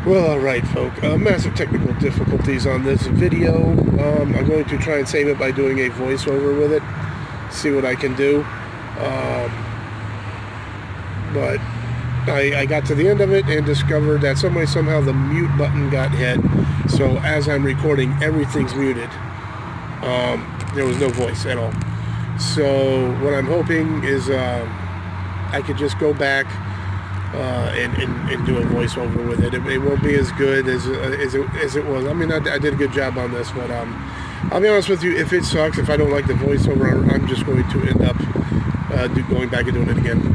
Well, alright, folk. Massive technical difficulties on this video. I'm going to try and save it by doing a voiceover with it. See what I can do. But I got to the end of it and discovered that somehow the mute button got hit. So as I'm recording, everything's muted. There was no voice at all. So what I'm hoping is I could just go back and do a voiceover with it. It won't be as good as it was. I mean, I did a good job on this, but I'll be honest with you. If it sucks, if I don't like the voiceover, I'm just going to end up going back and doing it again.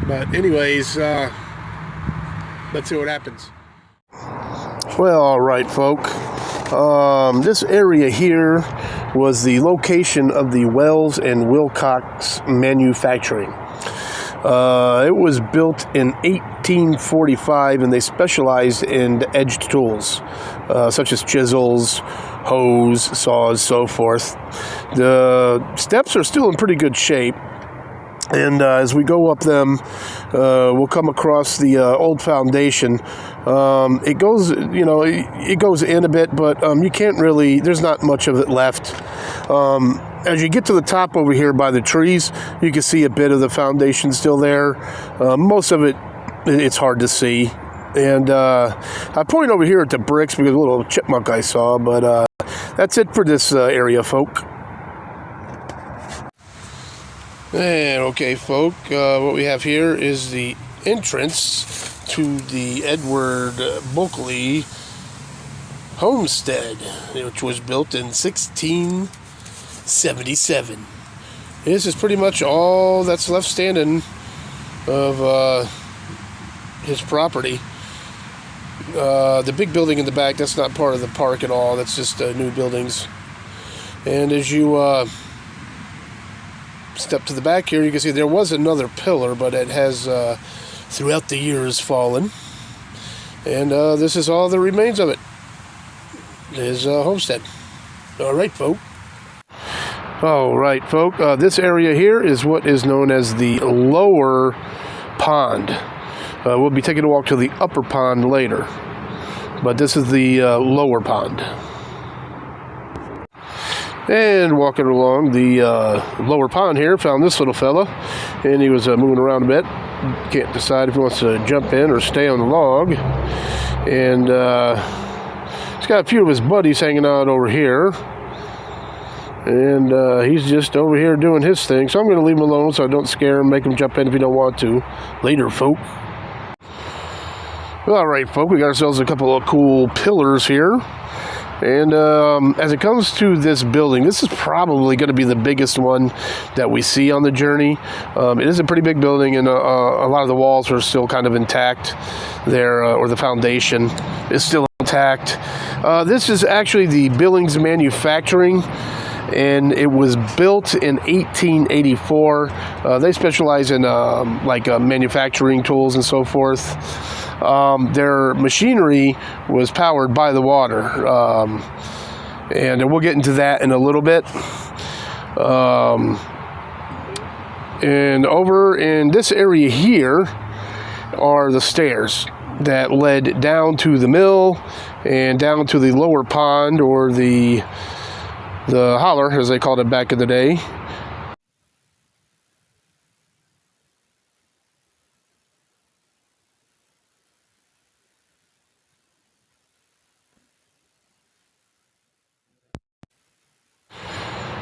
But anyways, let's see what happens. Well, all right, folk. This area here was the location of the Wells and Wilcox manufacturing. It was built in 1845, and they specialized in edged tools, such as chisels, hoes, saws, so forth. The steps are still in pretty good shape, and as we go up them, we'll come across the old foundation. It goes, it goes in a bit, but you can't really, there's not much of it left. As you get to the top over here by the trees, you can see a bit of the foundation still there. Most of it, it's hard to see. And I point over here at the bricks because a little chipmunk I saw, but that's it for this area, folk. And okay, folk, what we have here is the entrance to the Edward Bulkley homestead, which was built in 1677. This is pretty much all that's left standing of his property. The big building in the back, that's not part of the park at all. That's just new buildings. And as you step to the back here, you can see there was another pillar, but it has throughout the years fallen. And this is all that remains of it. His homestead. All right, folk. All right, folk. This area here is what is known as the lower pond. We'll be taking a walk to the upper pond later, but this is the lower pond. And walking along the lower pond here, found this little fella, and he was moving around a bit. Can't decide if he wants to jump in or stay on the log. And he's got a few of his buddies hanging out over here. And he's just over here doing his thing. So I'm going to leave him alone so I don't scare him, make him jump in if he don't want to. Later, folk. Well, all right, folk, we got ourselves a couple of cool pillars here. And as it comes to this building, this is probably going to be the biggest one that we see on the journey. It is a pretty big building, and a lot of the walls are still kind of intact there, or the foundation is still intact. This is actually the Billings Manufacturing, and it was built in 1884. They specialize in manufacturing tools and so forth. Their machinery was powered by the water, and we'll get into that in a little bit. And over in this area here are the stairs that led down to the mill and down to the lower pond, or the holler, as they called it back in the day.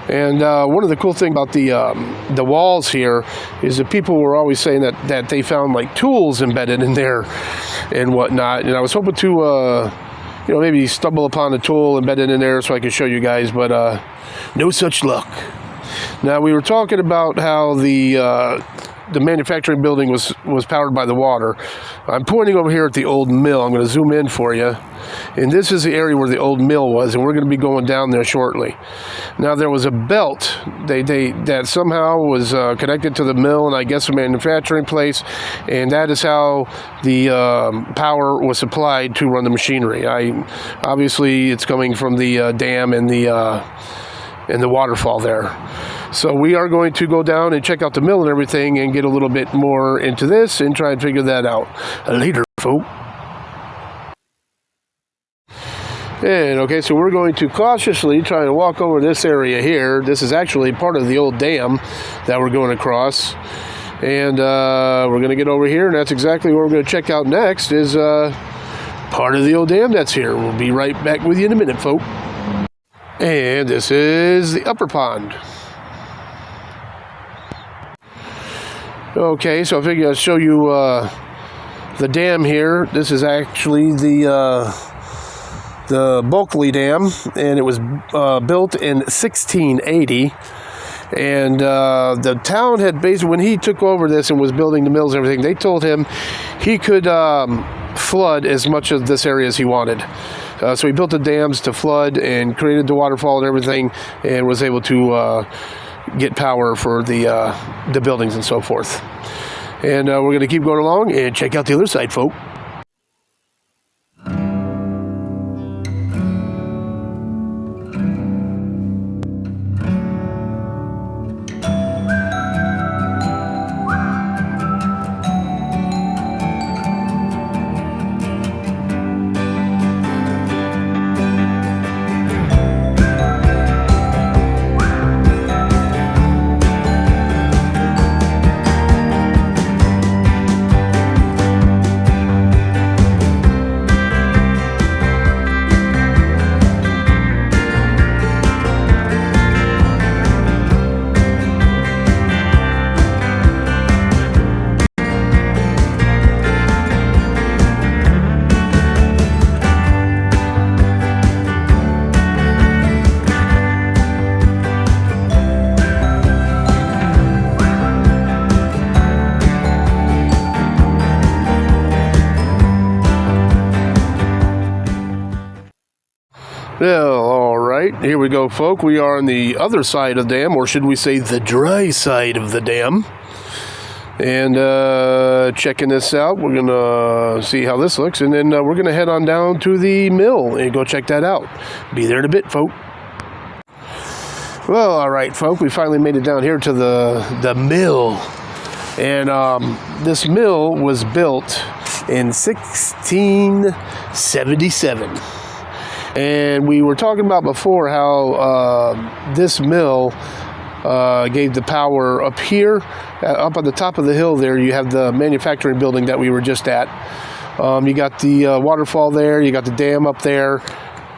And one of the cool things about the walls here is that people were always saying that they found like tools embedded in there and whatnot. And I was hoping to maybe stumble upon a tool embedded in there so I could show you guys, but no such luck. Now, we were talking about how the manufacturing building was powered by the water. I'm pointing over here at the old mill. I'm going to zoom in for you. And this is the area where the old mill was, and we're going to be going down there shortly. Now, there was a belt that somehow was connected to the mill, and I guess a manufacturing place, and that is how the power was supplied to run the machinery. Obviously, it's coming from the dam and the waterfall there. So we are going to go down and check out the mill and everything and get a little bit more into this and try and figure that out later, folks. And okay, so we're going to cautiously try to walk over this area here. This is actually part of the old dam that we're going across. And we're going to get over here, and that's exactly what we're going to check out next is part of the old dam that's here. We'll be right back with you in a minute, folk. And this is the upper pond. Okay, so I figured I'd show you the dam here. This is actually the Bulkley Dam, and it was built in 1680. And the town had basically, when he took over this and was building the mills and everything, they told him he could flood as much of this area as he wanted. So he built the dams to flood and created the waterfall and everything, and was able to get power for the buildings and so forth. And we're going to keep going along and check out the other side, folk. Well, all right, here we go, folk. We are on the other side of the dam, or should we say the dry side of the dam. And checking this out, we're going to see how this looks, and then we're going to head on down to the mill and go check that out. Be there in a bit, folk. Well, all right, folk, we finally made it down here to the mill. And this mill was built in 1677. And we were talking about before how this mill gave the power up here, up on the top of the hill there. You have the manufacturing building that we were just at. You got the waterfall there, you got the dam up there,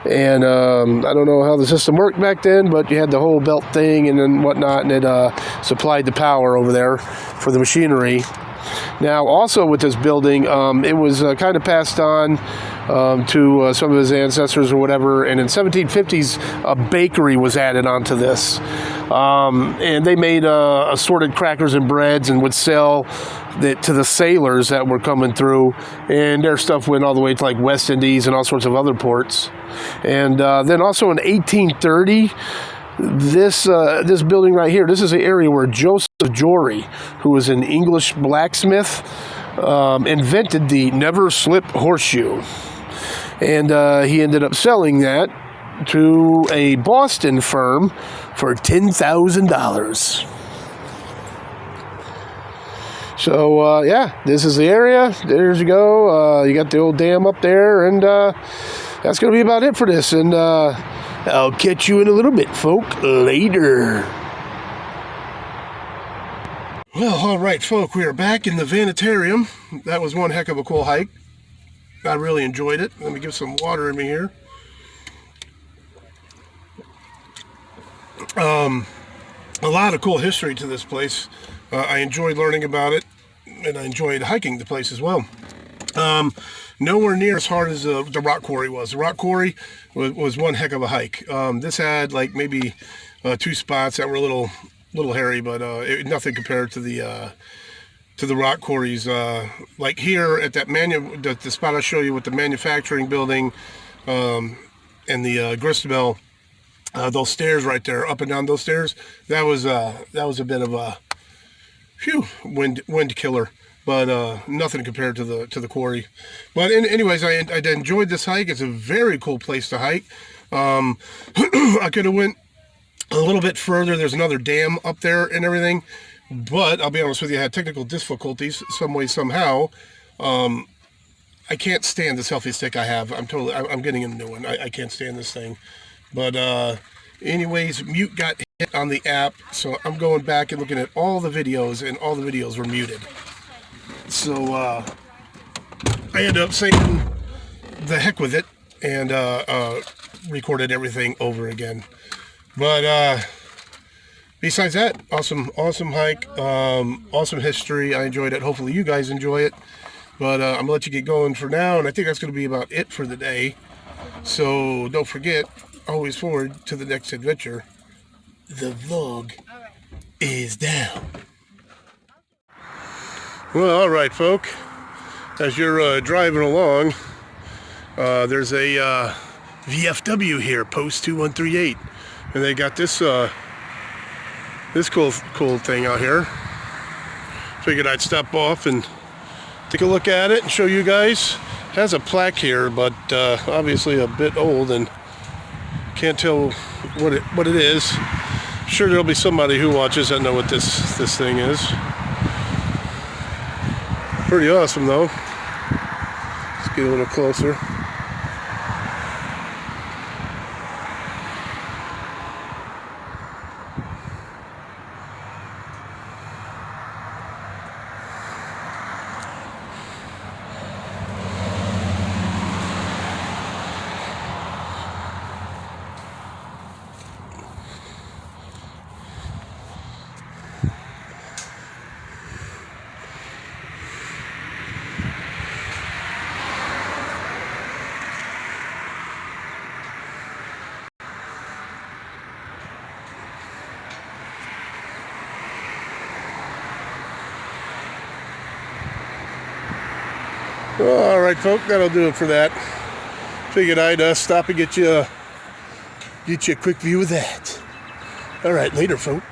and I don't know how the system worked back then, but you had the whole belt thing and then whatnot, and it supplied the power over there for the machinery. Now, also with this building, it was kind of passed on to some of his ancestors or whatever, and in 1750s, a bakery was added onto this. And they made assorted crackers and breads and would sell it to the sailors that were coming through, and their stuff went all the way to like West Indies and all sorts of other ports. And then also in 1830, this building right here, this is the area where Joseph Jory, who was an English blacksmith, invented the never slip horseshoe. And he ended up selling that to a Boston firm for $10,000. So, yeah, this is the area. There you go. You got the old dam up there, and that's going to be about it for this. And I'll catch you in a little bit, folk, later. Well, all right, folk, we are back in the Vanitarium. That was one heck of a cool hike. I really enjoyed it. Let me give some water in me here. A lot of cool history to this place. I enjoyed learning about it, and I enjoyed hiking the place as well. Nowhere near as hard as the rock quarry was. The rock quarry was one heck of a hike. This had like maybe 2 spots that were a little hairy, but nothing compared to the rock quarries. Like here at that the spot I show you with the manufacturing building and the grist mill, those stairs right there, up and down those stairs, that was a bit of a wind killer, but nothing compared to the quarry. But anyways, I enjoyed this hike. It's a very cool place to hike. I could have went a little bit further. There's another dam up there and everything, but I'll be honest with you, I had technical difficulties some way, somehow. I can't stand the selfie stick I have. I'm getting a new one. I can't stand this thing. But anyways, mute got hit on the app, so I'm going back and looking at all the videos, and all the videos were muted. So I ended up saying the heck with it and recorded everything over again. But besides that, awesome hike, awesome history. I enjoyed it. Hopefully you guys enjoy it. But I'm gonna let you get going for now, and I think that's gonna be about it for the day. So don't forget, always forward to the next adventure. The vlog is down. Well, all right, folk. As you're driving along, there's a VFW here, post 2138, and they got this this cool thing out here. Figured I'd stop off and take a look at it and show you guys. It has a plaque here, but obviously a bit old and can't tell what it is. I'm sure there'll be somebody who watches that know what this thing is. Pretty awesome though. Let's get a little closer. Well, all right, folks, that'll do it for that. Figured I'd stop and get you a quick view of that. All right, later, folks.